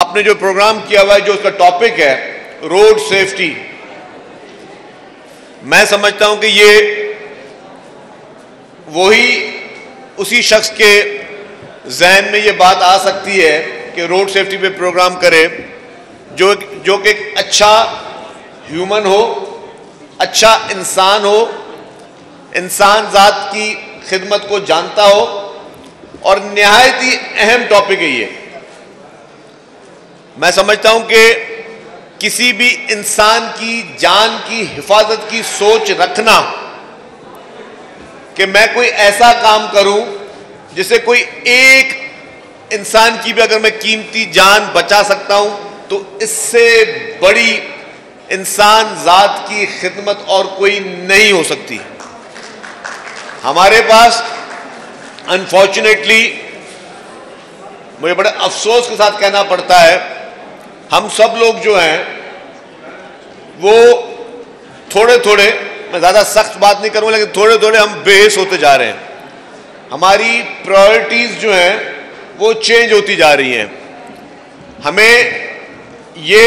आपने जो प्रोग्राम किया हुआ है, जो उसका टॉपिक है रोड सेफ्टी, मैं समझता हूं कि ये वही उसी शख्स के जहन में ये बात आ सकती है कि रोड सेफ्टी पे प्रोग्राम करे जो कि एक अच्छा ह्यूमन हो, अच्छा इंसान हो, इंसान जात की खिदमत को जानता हो, और निहायत ही अहम टॉपिक है ये। मैं समझता हूं कि किसी भी इंसान की जान की हिफाजत की सोच रखना कि मैं कोई ऐसा काम करूं जिससे कोई एक इंसान की भी अगर मैं कीमती जान बचा सकता हूं, तो इससे बड़ी इंसान जात की खिदमत और कोई नहीं हो सकती। हमारे पास अनफॉर्चुनेटली, मुझे बड़े अफसोस के साथ कहना पड़ता है, हम सब लोग जो हैं वो थोड़े थोड़े, मैं ज़्यादा सख्त बात नहीं करूँगा, लेकिन थोड़े थोड़े हम बेहिस होते जा रहे हैं। हमारी प्रायोरिटीज़ जो हैं वो चेंज होती जा रही हैं। हमें ये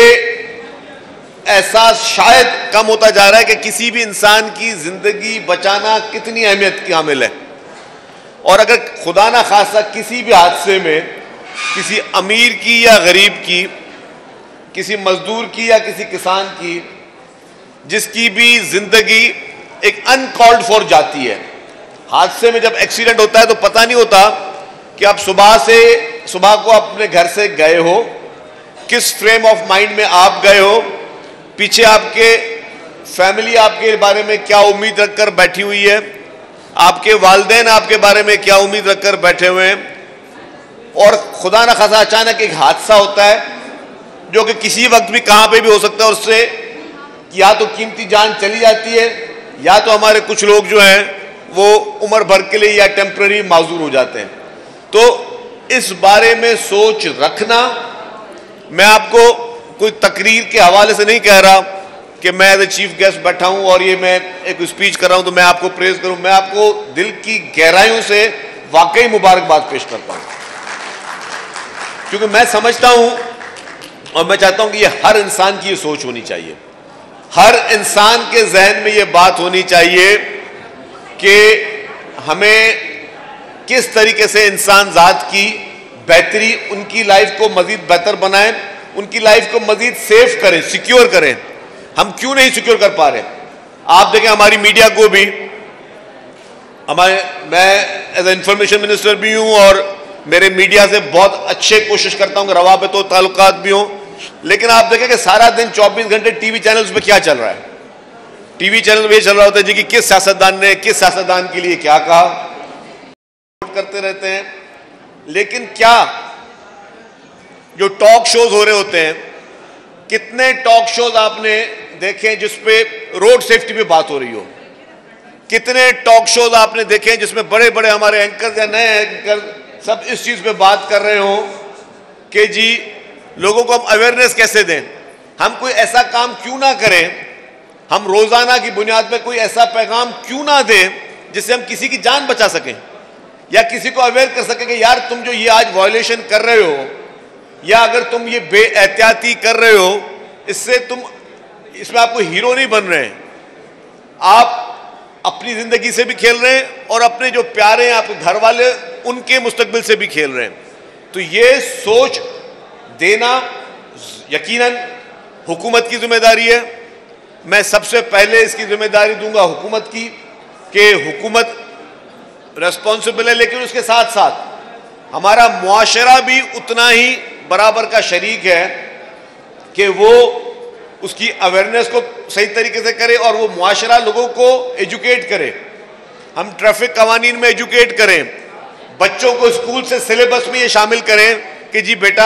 एहसास शायद कम होता जा रहा है कि किसी भी इंसान की ज़िंदगी बचाना कितनी अहमियत की हामिल है, और अगर खुदा ना खास्ता किसी भी हादसे में किसी अमीर की या गरीब की, किसी मजदूर की या किसी किसान की, जिसकी भी जिंदगी एक अनकॉल्ड फॉर जाती है, हादसे में जब एक्सीडेंट होता है तो पता नहीं होता कि आप सुबह को अपने घर से गए हो, किस फ्रेम ऑफ माइंड में आप गए हो, पीछे आपके फैमिली आपके बारे में क्या उम्मीद रखकर बैठी हुई है, आपके वालिदैन आपके बारे में क्या उम्मीद रखकर बैठे हुए हैं, और खुदा न खासा अचानक एक हादसा होता है जो कि किसी वक्त भी कहां पे भी हो सकता है, और उससे या तो कीमती जान चली जाती है, या तो हमारे कुछ लोग जो हैं वो उम्र भर के लिए या टेम्पररी माजूर हो जाते हैं। तो इस बारे में सोच रखना, मैं आपको कोई तकरीर के हवाले से नहीं कह रहा कि मैं एज ए चीफ गेस्ट बैठा हूं और ये मैं एक स्पीच कर रहा हूं तो मैं आपको प्रेज करूं। मैं आपको दिल की गहराइयों से वाकई मुबारकबाद पेश करता हूं, क्योंकि मैं समझता हूं और मैं चाहता हूं कि ये हर इंसान की ये सोच होनी चाहिए, हर इंसान के जहन में ये बात होनी चाहिए कि हमें किस तरीके से इंसान जात की बेहतरी, उनकी लाइफ को मजीद बेहतर बनाएं, उनकी लाइफ को मजीद सेफ करें, सिक्योर करें। हम क्यों नहीं सिक्योर कर पा रहे? आप देखें हमारी मीडिया को भी, मैं एज ए इंफॉर्मेशन मिनिस्टर भी हूं और मेरे मीडिया से बहुत अच्छे कोशिश करता हूं कि रवाबित हो, ताल्लुकात भी हो, लेकिन आप देखें कि सारा दिन 24 घंटे टीवी चैनल्स पे क्या चल रहा है। टीवी चैनल पे चल रहा होता है जी कि किस सियासतदान ने किस सियासतदान के लिए क्या कहा, करते रहते हैं। लेकिन क्या जो टॉक शोज हो रहे होते हैं, कितने टॉक शोज आपने देखे जिसपे रोड सेफ्टी पे बात हो रही हो? कितने टॉक शोज आपने देखे जिसमें बड़े बड़े हमारे एंकर या नए एंकर सब इस चीज पे बात कर रहे हो कि जी लोगों को हम अवेयरनेस कैसे दें? हम कोई ऐसा काम क्यों ना करें, हम रोजाना की बुनियाद पर कोई ऐसा पैगाम क्यों ना दें जिससे हम किसी की जान बचा सकें, या किसी को अवेयर कर सकें कि यार तुम जो ये आज वायलेशन कर रहे हो, या अगर तुम ये बेएहतियाती कर रहे हो, इसमें आपको हीरो नहीं बन रहे हैं, आप अपनी जिंदगी से भी खेल रहे हैं और अपने जो प्यारे हैं आपके घर वाले, उनके मुस्तकबिल से भी खेल रहे हैं। तो ये सोच देना यकीनन हुकूमत की जिम्मेदारी है। मैं सबसे पहले इसकी जिम्मेदारी दूंगा हुकूमत की कि हुकूमत रेस्पॉन्सिबल है, लेकिन उसके साथ साथ हमारा मुआशरा भी उतना ही बराबर का शरीक है कि वो उसकी अवेयरनेस को सही तरीके से करे और वो मुआशरा लोगों को एजुकेट करे। हम ट्रैफिक कवानीन में एजुकेट करें, बच्चों को स्कूल से सिलेबस में ये शामिल करें कि जी बेटा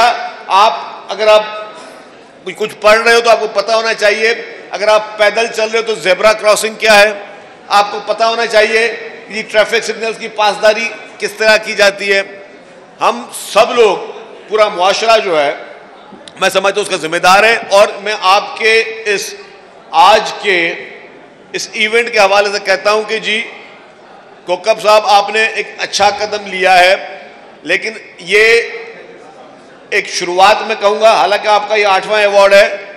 आप अगर आप कुछ पढ़ रहे हो तो आपको पता होना चाहिए, अगर आप पैदल चल रहे हो तो जेब्रा क्रॉसिंग क्या है, आपको पता होना चाहिए कि ट्रैफिक सिग्नल्स की पासदारी किस तरह की जाती है। हम सब लोग, पूरा मुआशरा जो है, मैं समझता हूं उसका जिम्मेदार है। और मैं आपके इस आज के इस इवेंट के हवाले से कहता हूं कि जी कोकब साहब आपने एक अच्छा कदम लिया है, लेकिन ये एक शुरुआत में कहूंगा, हालांकि आपका ये 8वां अवार्ड है,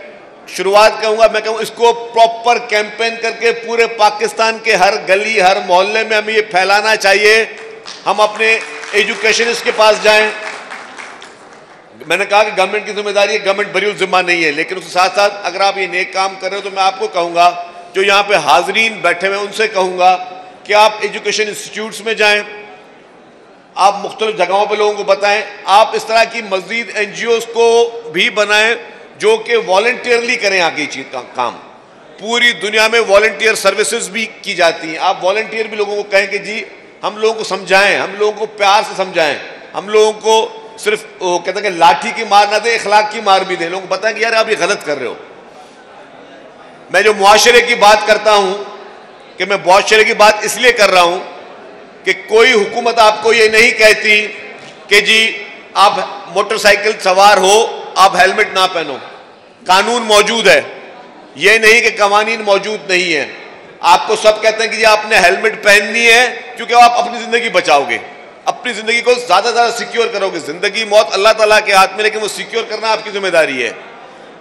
शुरुआत कहूंगा, मैं कहूँ इसको प्रॉपर कैंपेन करके पूरे पाकिस्तान के हर गली हर मोहल्ले में हमें ये फैलाना चाहिए। हम अपने एजुकेशनिस्ट के पास जाएं। मैंने कहा कि गवर्नमेंट की जिम्मेदारी है, गवर्नमेंट बरी जिम्मा नहीं है, लेकिन उसके साथ साथ अगर आप ये नेक काम कर रहे हो तो मैं आपको कहूंगा, जो यहाँ पे हाजरीन बैठे हुए उनसे कहूंगा कि आप एजुकेशन इंस्टीट्यूट्स में जाएं, आप मुख्तलिफ जगहों पे लोगों को बताएं, आप इस तरह की मजीद NGOs को भी बनाएं जो कि वॉलंटियरली करें आगे चीज का काम। पूरी दुनिया में वॉलंटियर सर्विसेज भी की जाती हैं। आप वॉलंटियर भी लोगों को कहें कि जी हम लोगों को समझाएं, हम लोगों को प्यार से समझाएं, हम लोगों को सिर्फ कहते हैं कि लाठी की मार ना दे, इखलाक की मार भी दें, लोगों को बताएं कि यार आप ये गलत कर रहे हो। मैं जो मुआशरे की बात करता हूं कि मैं मुआशरे की बात इसलिए कर रहा हूं कि कोई हुकूमत आपको ये नहीं कहती कि जी आप मोटरसाइकिल सवार हो आप हेलमेट ना पहनो। कानून मौजूद है, ये नहीं कि कवानीन मौजूद नहीं है। आपको सब कहते हैं कि जी आपने हेलमेट पहननी है क्योंकि आप अपनी जिंदगी बचाओगे, अपनी जिंदगी को ज्यादा ज्यादा सिक्योर करोगे। जिंदगी मौत अल्लाह ताला के हाथ में, लेकिन वो सिक्योर करना आपकी जिम्मेदारी है।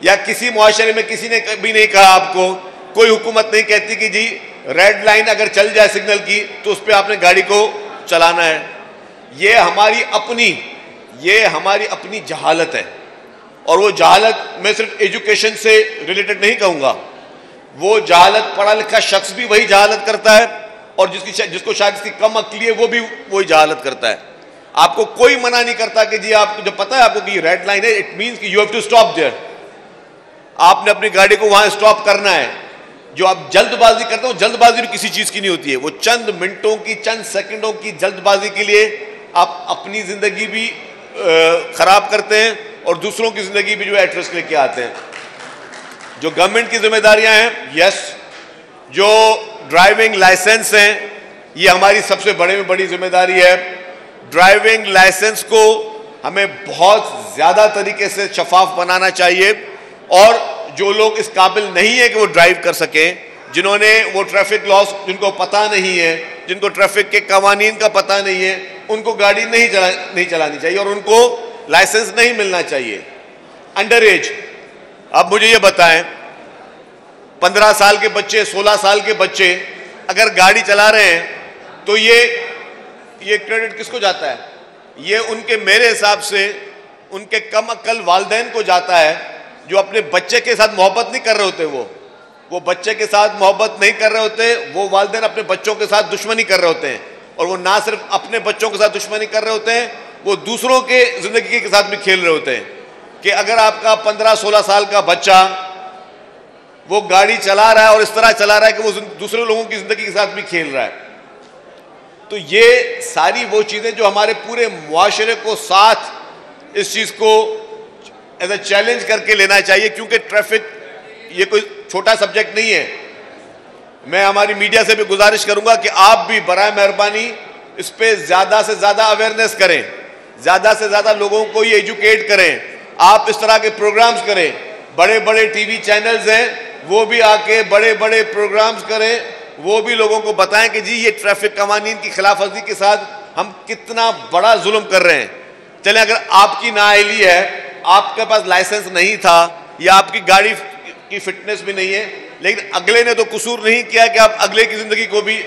या किसी मुआशरे में किसी ने कभी नहीं कहा, आपको कोई हुकूमत नहीं कहती कि जी रेड लाइन अगर चल जाए सिग्नल की तो उस पर आपने गाड़ी को चलाना है। ये हमारी अपनी जहालत है। और वो जहालत मैं सिर्फ एजुकेशन से रिलेटेड नहीं कहूंगा, वो जहालत पढ़ा लिखा शख्स भी वही जहालत करता है, और जिसको शायद इसकी कम अक्ली है वो भी वही जहालत करता है। आपको कोई मना नहीं करता कि जी आपको जब पता है आपको कि रेड लाइन है, इट मींस कि you have to stop there. आपने अपनी गाड़ी को वहां स्टॉप करना है। जो आप जल्दबाजी करते हो, जल्दबाजी भी किसी चीज की नहीं होती है, वो चंद मिनटों की चंद सेकंडों की जल्दबाजी के लिए आप अपनी जिंदगी भी खराब करते हैं और दूसरों की जिंदगी भी जो एट रिस्क लेके आते हैं। जो गवर्नमेंट की जिम्मेदारियां हैं, यस, जो ड्राइविंग लाइसेंस हैं, ये हमारी सबसे बड़े में बड़ी जिम्मेदारी है। ड्राइविंग लाइसेंस को हमें बहुत ज्यादा तरीके से शफाफ बनाना चाहिए, और जो लोग इस काबिल नहीं है कि वो ड्राइव कर सकें, जिन्होंने वो ट्रैफिक लॉस जिनको पता नहीं है, जिनको ट्रैफिक के कवानीन का पता नहीं है, उनको गाड़ी नहीं चलानी चाहिए और उनको लाइसेंस नहीं मिलना चाहिए। अंडर एज, अब मुझे ये बताएं, 15 साल के बच्चे, 16 साल के बच्चे अगर गाड़ी चला रहे हैं तो ये क्रेडिट किसको जाता है? ये उनके, मेरे हिसाब से उनके कम अक्ल वालिदैन को जाता है, जो अपने बच्चे के साथ मोहब्बत नहीं कर रहे होते। वो बच्चे के साथ मोहब्बत नहीं कर रहे होते, वो वालिदैन अपने बच्चों के साथ दुश्मनी कर रहे होते हैं। और वो ना सिर्फ अपने बच्चों के साथ दुश्मनी कर रहे होते हैं, वो दूसरों के जिंदगी के साथ भी खेल रहे होते हैं। कि अगर आपका 15-16 साल का बच्चा वो गाड़ी चला रहा है और इस तरह चला रहा है कि वो दूसरे लोगों की जिंदगी के साथ भी खेल रहा है, तो ये सारी वो चीजें जो हमारे पूरे मुआशरे को साथ इस चीज को एज ए चैलेंज करके लेना चाहिए। क्योंकि ट्रैफिक ये कोई छोटा सब्जेक्ट नहीं है। मैं हमारी मीडिया से भी गुजारिश करूंगा कि आप भी बराए मेहरबानी इस पे ज्यादा से ज्यादा अवेयरनेस करें, ज्यादा से ज्यादा लोगों को ये एजुकेट करें। आप इस तरह के प्रोग्राम्स करें, बड़े बड़े टीवी चैनल्स हैं वो भी आके बड़े बड़े प्रोग्राम्स करें, वो भी लोगों को बताएं कि जी ये ट्रैफिक कवानीन की खिलाफ वर्जी के साथ हम कितना बड़ा जुल्म कर रहे हैं। चलें, अगर आपकी नाअहली है, आपके पास लाइसेंस नहीं था या आपकी गाड़ी की फिटनेस भी नहीं है, लेकिन अगले ने तो कसूर नहीं किया कि आप अगले की जिंदगी को भी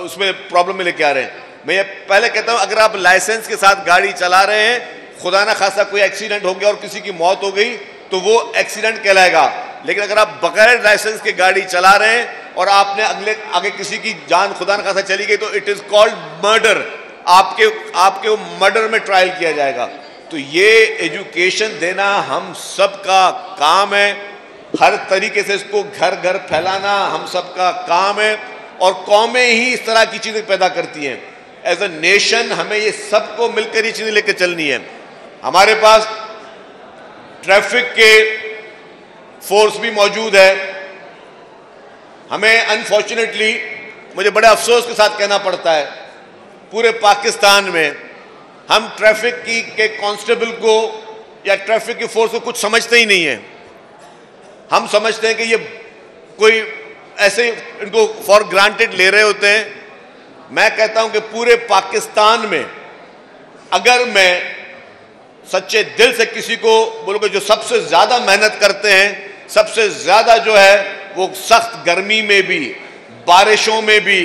उसमें प्रॉब्लम में लेके आ रहे हैं। मैं ये पहले कहता हूं, अगर आप लाइसेंस के साथ गाड़ी चला रहे हैं, खुदा ना खासा कोई एक्सीडेंट हो गया और किसी की मौत हो गई तो वो एक्सीडेंट कहलाएगा। लेकिन अगर आप बगैर लाइसेंस के गाड़ी चला रहे हैं और आपने आगे किसी की जान खुदा ना खासा चली गई तो इट इज कॉल्ड मर्डर। आपके मर्डर में ट्रायल किया जाएगा। तो ये एजुकेशन देना हम सबका काम है, हर तरीके से इसको घर घर फैलाना हम सबका काम है, और कौमें ही इस तरह की चीजें पैदा करती हैं। एज ए नेशन हमें ये सबको मिलकर ये चीजें लेकर चलनी है। हमारे पास ट्रैफिक के फोर्स भी मौजूद है। हमें अनफॉर्चुनेटली, मुझे बड़े अफसोस के साथ कहना पड़ता है, पूरे पाकिस्तान में हम ट्रैफिक के कांस्टेबल को या ट्रैफिक की फोर्स को कुछ समझते ही नहीं है। हम समझते हैं कि ये कोई ऐसे इनको फॉर ग्रांटेड ले रहे होते हैं। मैं कहता हूं कि पूरे पाकिस्तान में अगर मैं सच्चे दिल से किसी को बोलोगे जो सबसे ज्यादा मेहनत करते हैं, सबसे ज्यादा जो है वो सख्त गर्मी में भी, बारिशों में भी,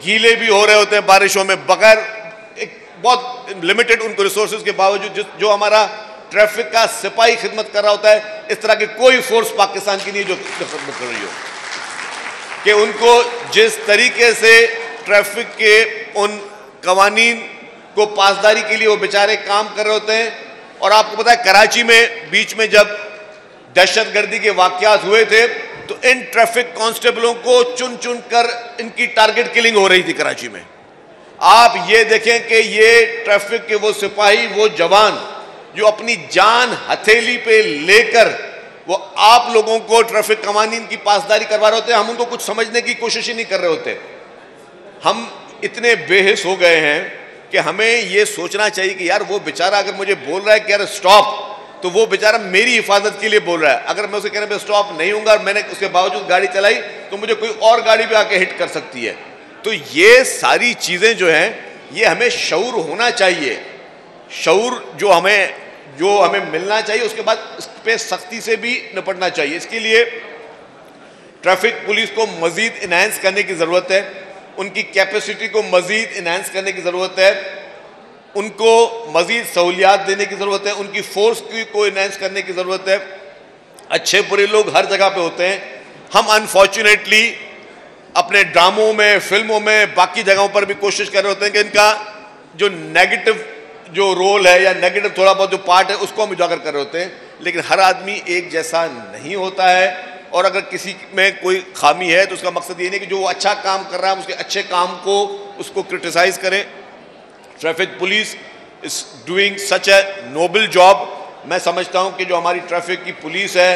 गीले भी हो रहे होते हैं बारिशों में, बगैर एक बहुत लिमिटेड उनको रिसोर्सेज के बावजूद जो हमारा ट्रैफिक का सिपाही खिदमत कर रहा होता है, इस तरह की कोई फोर्स पाकिस्तान की नहीं जो खिदमत कर रही हो, कि उनको जिस तरीके से ट्रैफिक के उन कवानीन को पासदारी के लिए वो बेचारे काम कर रहे होते हैं। और आपको पता है कराची में बीच में जब दहशतगर्दी के वाकयात हुए थे तो इन ट्रैफिक कांस्टेबलों को चुन चुन कर इनकी टारगेट किलिंग हो रही थी कराची में। आप ये देखें कि ये ट्रैफिक के वो सिपाही, वो जवान जो अपनी जान हथेली पे लेकर वो आप लोगों को ट्रैफिक कवानीन की पासदारी करवा रहे होते हैं, हम उनको कुछ समझने की कोशिश ही नहीं कर रहे होते। हम इतने बेहिस हो गए हैं कि हमें यह सोचना चाहिए कि यार वो बेचारा अगर मुझे बोल रहा है कि यार स्टॉप, तो वो बेचारा मेरी हिफाजत के लिए बोल रहा है। अगर मैं उसे कहने पे स्टॉप नहीं हूंगा और मैंने उसके बावजूद गाड़ी चलाई तो मुझे कोई और गाड़ी भी आके हिट कर सकती है। तो ये सारी चीजें जो हैं ये हमें शऊर होना चाहिए, शऊर जो हमें मिलना चाहिए, उसके बाद इस पे सख्ती से भी निपटना चाहिए। इसके लिए ट्रैफिक पुलिस को मजीद इनहांस करने की ज़रूरत है, उनकी कैपेसिटी को मजीद इनहांस करने की ज़रूरत है, उनको मजीद सहूलियात देने की ज़रूरत है, उनकी फोर्स को इनहांस करने की ज़रूरत है। अच्छे बुरे लोग हर जगह पे होते हैं। हम अनफॉर्चुनेटली अपने ड्रामों में, फिल्मों में, बाकी जगहों पर भी कोशिश कर रहे होते हैं कि इनका जो नेगेटिव जो रोल है या नेगेटिव थोड़ा बहुत जो पार्ट है उसको हम उजागर कर रहे होते हैं। लेकिन हर आदमी एक जैसा नहीं होता है, और अगर किसी में कोई खामी है तो उसका मकसद ये नहीं कि जो वो अच्छा काम कर रहा है उसके अच्छे काम को उसको क्रिटिसाइज करें। Traffic police is doing such a noble job. मैं समझता हूं कि जो हमारी ट्रैफिक की पुलिस है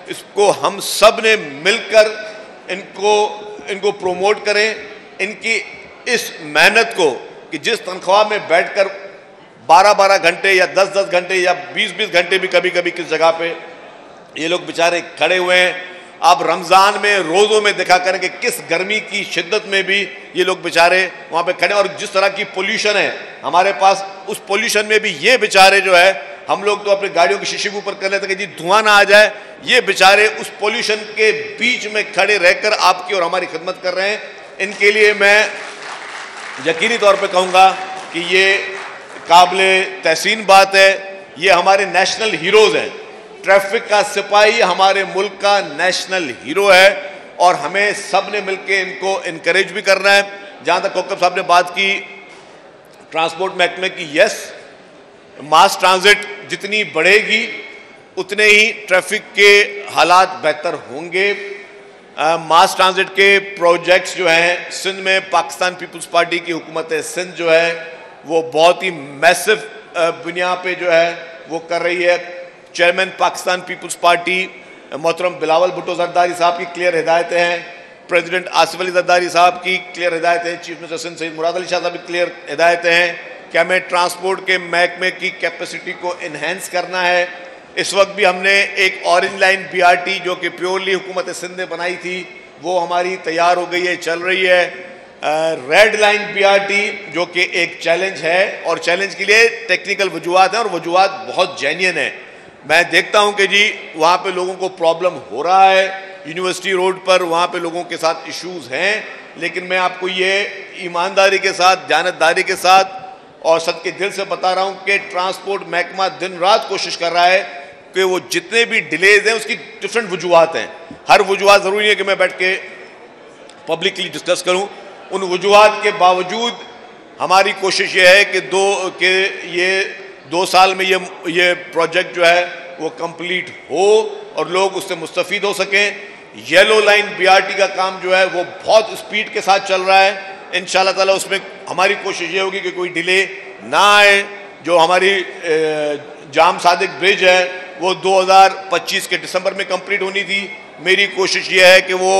इसको हम सब ने मिलकर इनको प्रोमोट करें। इनकी इस मेहनत को कि जिस तनख्वाह में बैठकर 12-12 घंटे या 10-10 घंटे या 20-20 घंटे भी कभी कभी किस जगह पे ये लोग बेचारे खड़े हुए हैं। आप रमज़ान में रोज़ों में देखा करें कि किस गर्मी की शिद्दत में भी ये लोग बेचारे वहाँ पे खड़े, और जिस तरह की पोल्यूशन है हमारे पास, उस पोल्यूशन में भी ये बेचारे जो है, हम लोग तो अपनी गाड़ियों की शीशे के ऊपर कर लेते हैं कि जी धुआं ना आ जाए, ये बेचारे उस पोल्यूशन के बीच में खड़े रहकर आपकी और हमारी खिदमत कर रहे हैं। इनके लिए मैं यकीनी तौर पर कहूँगा कि ये काबिले तहसीन बात है। ये हमारे नेशनल हीरोज़ हैं। ट्रैफिक का सिपाही हमारे मुल्क का नेशनल हीरो है और हमें सब ने मिलकर इनको इनकरेज भी करना है। जहाँ तक कोकब साहब ने बात की ट्रांसपोर्ट महकमे की, यस, मास ट्रांजिट जितनी बढ़ेगी उतने ही ट्रैफिक के हालात बेहतर होंगे। मास ट्रांजिट के प्रोजेक्ट्स जो हैं सिंध में, पाकिस्तान पीपल्स पार्टी की हुकूमत सिंध जो है वो बहुत ही मैसिव बुनियाद पे जो है वो कर रही है। चेयरमैन पाकिस्तान पीपल्स पार्टी मोहतरम बिलावल भुट्टो जरदारी साहब की क्लियर हिदायतें हैं, प्रेसिडेंट आसिफ अली जरदारी साहब की क्लियर हिदायतें हैं, चीफ मिनिस्टर सिंध सईद मुराद अली शाह साहब की क्लियर हिदायतें हैं कि हमें ट्रांसपोर्ट के महकमे की कैपेसिटी को इन्हेंस करना है। इस वक्त भी हमने एक ऑरेंज लाइन BRT जो कि प्योरली हुकूमत सिंध ने बनाई थी वो हमारी तैयार हो गई है, चल रही है। रेड लाइन BRT जो कि एक चैलेंज है और चैलेंज के लिए टेक्निकल वजूहात हैं और वजूहात बहुत जेन्युइन है। मैं देखता हूं कि जी वहाँ पे लोगों को प्रॉब्लम हो रहा है, यूनिवर्सिटी रोड पर वहाँ पे लोगों के साथ इश्यूज हैं, लेकिन मैं आपको ये ईमानदारी के साथ, जानतदारी के साथ और सच्चे दिल से बता रहा हूँ कि ट्रांसपोर्ट महकमा दिन रात कोशिश कर रहा है कि वो जितने भी डिलेज हैं उसकी डिफरेंट वजूहात हैं। हर वजूहात ज़रूरी है कि मैं बैठ के पब्लिकली डिस्कस करूँ। उन वजूहात के बावजूद हमारी कोशिश ये है कि ये 2 साल में ये प्रोजेक्ट जो है वो कंप्लीट हो और लोग उससे मुस्तफ़ीद हो सकें। येलो लाइन BRT का काम जो है वो बहुत स्पीड के साथ चल रहा है। इंशाल्लाह ताला उसमें हमारी कोशिश ये होगी कि कोई डिले ना आए। जो हमारी जाम सादिक ब्रिज है वो 2025 के दिसंबर में कंप्लीट होनी थी। मेरी कोशिश ये है कि वो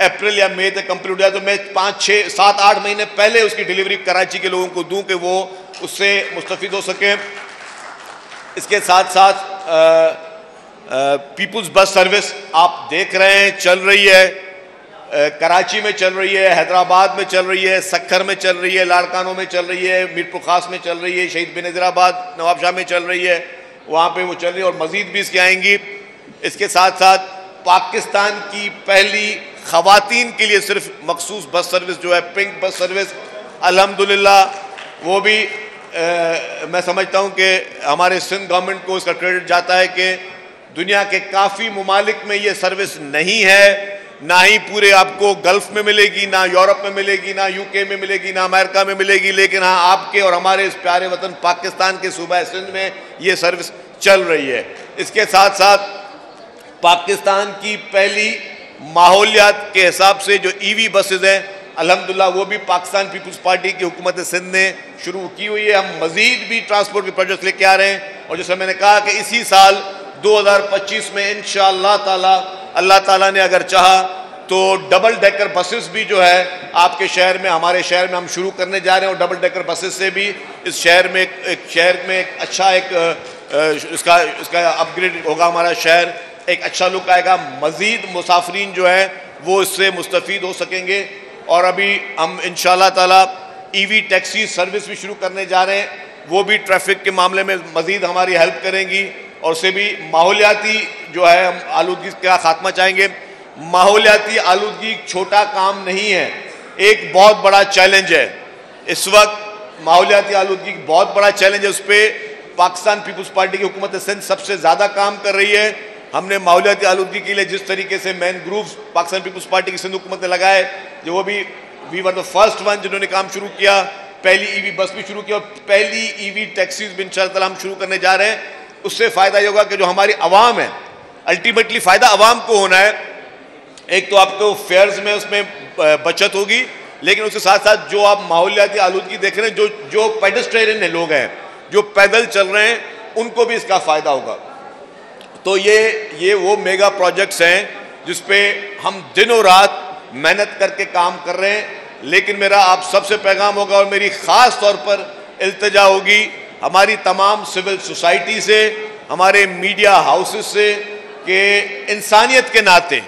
अप्रैल या मई तक कंप्लीट हो जाए, तो मैं 5, 6, 7, 8 महीने पहले उसकी डिलीवरी कराची के लोगों को दूं कि वो उससे मुस्तफ़ीद हो सकें। इसके साथ साथ पीपुल्स बस सर्विस आप देख रहे हैं चल रही है, कराची में चल रही है, हैदराबाद में चल रही है, सक्खर में चल रही है, लाड़कानों में चल रही है, मीरपुर खास में चल रही है, शहीद बेनज़ीराबाद नवाबशाह में चल रही है, वहाँ पे वो चल रही है और मज़ीद भी इसके आएंगी। इसके साथ साथ पाकिस्तान की पहली ख़वातीन के लिए सिर्फ मखसूस बस सर्विस जो है पिंक बस सर्विस, अल्हम्दुलिल्लाह वो भी मैं समझता हूँ कि हमारे सिंध गवर्नमेंट को इसका क्रेडिट जाता है कि दुनिया के काफ़ी ममालिक में ये सर्विस नहीं है, ना ही पूरे आपको गल्फ में मिलेगी, ना यूरोप में मिलेगी, ना यूके में मिलेगी, ना अमेरिका में मिलेगी, लेकिन हाँ आपके और हमारे इस प्यारे वतन पाकिस्तान के सूबा सिंध में ये सर्विस चल रही है। इसके साथ साथ पाकिस्तान की पहली माहौलियात के हिसाब से जो ईवी बसेज हैं अल्हम्दुलिल्लाह वो भी पाकिस्तान पीपल्स पार्टी की हुकूमत सिंध ने शुरू की हुई है। हम मजीद भी ट्रांसपोर्ट के प्रोजेक्ट लेके आ रहे हैं और जैसे मैंने कहा कि इसी साल 2025 में इंशाअल्लाह ताला अल्लाह ताला ने अगर चाहा तो डबल डेकर बसेस भी जो है आपके शहर में, हमारे शहर में हम शुरू करने जा रहे हैं और डबल डेकर बसेस से भी इस शहर में एक अच्छा इसका अपग्रेड होगा, हमारा शहर एक अच्छा लुक आएगा, मज़ीद मुसाफिरीन जो है वो इससे मुस्तफ़ीद हो सकेंगे। और अभी हम इंशाअल्लाह ताला ईवी टैक्सी सर्विस भी शुरू करने जा रहे हैं, वो भी ट्रैफिक के मामले में मज़ीद हमारी हेल्प करेंगी और उससे भी माहौलियाती जो है हम आलूदगी का खात्मा चाहेंगे। माहौलियाती आलूदगी छोटा काम नहीं है, एक बहुत बड़ा चैलेंज है। इस वक्त माहौलियाती आलूदगी बहुत बड़ा चैलेंज है, उस पर पाकिस्तान पीपल्स पार्टी की हुकूमत सिंध सबसे ज़्यादा काम कर रही है। हमने माहौलियाती आलूदगी के लिए जिस तरीके से मैन ग्रुप्स पाकिस्तान पीपल्स पार्टी की सिंध हुकूमत ने लगाए, जो वो भी we were the first one जिन्होंने काम शुरू किया, पहली ईवी बस भी शुरू किया और पहली ईवी टैक्सीज भी इंशाअल्लाह हम शुरू करने जा रहे हैं। उससे फ़ायदा ये होगा कि जो हमारी आवाम है, अल्टीमेटली फ़ायदा आवाम को होना है। एक तो आपको फेयर्स में उसमें बचत होगी, लेकिन उसके साथ साथ जो आप माहौलियाती आलूदगी देख रहे हैं, जो पेडेस्ट्रियन लोग हैं, जो पैदल चल रहे हैं, उनको भी इसका फ़ायदा होगा। तो ये वो मेगा प्रोजेक्ट्स हैं जिस पे हम दिनों रात मेहनत करके काम कर रहे हैं। लेकिन मेरा आप सबसे पैगाम होगा और मेरी ख़ास तौर पर इल्तिजा होगी हमारी तमाम सिविल सोसाइटी से, हमारे मीडिया हाउसेस से, कि इंसानियत के नाते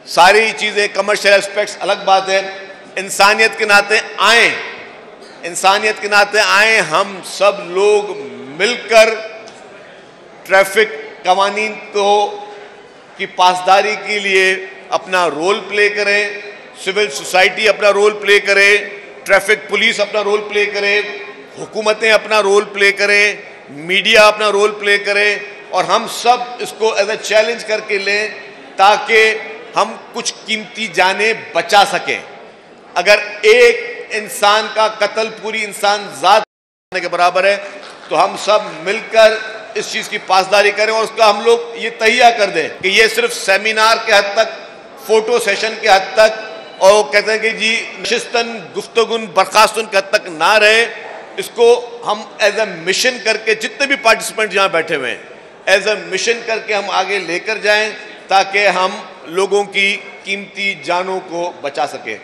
सारी चीज़ें, कमर्शियल एस्पेक्ट्स अलग बात है, इंसानियत के नाते आएँ हम सब लोग मिलकर ट्रैफिक कवानीन की पासदारी के लिए अपना रोल प्ले करें, सिविल सोसाइटी अपना रोल प्ले करे, ट्रैफिक पुलिस अपना रोल प्ले करे, हुकूमतें अपना रोल प्ले करें, मीडिया अपना रोल प्ले करे और हम सब इसको एज ए चैलेंज करके लें ताकि हम कुछ कीमती जानें बचा सकें। अगर एक इंसान का कत्ल पूरी इंसान ज़ात के बराबर है, तो हम सब मिलकर इस चीज़ की पासदारी करें और उसका हम लोग ये तहिया कर दें कि ये सिर्फ सेमिनार के हद तक, फोटो सेशन के हद तक और कहते हैं कि जी नशिस्तन गुफ्तगुन बर्खास्तन के हद तक ना रहे। इसको हम एज ए मिशन करके, जितने भी पार्टिसिपेंट यहाँ बैठे हुए हैं, एज ए मिशन करके हम आगे लेकर जाएं ताकि हम लोगों की कीमती जानों को बचा सकें।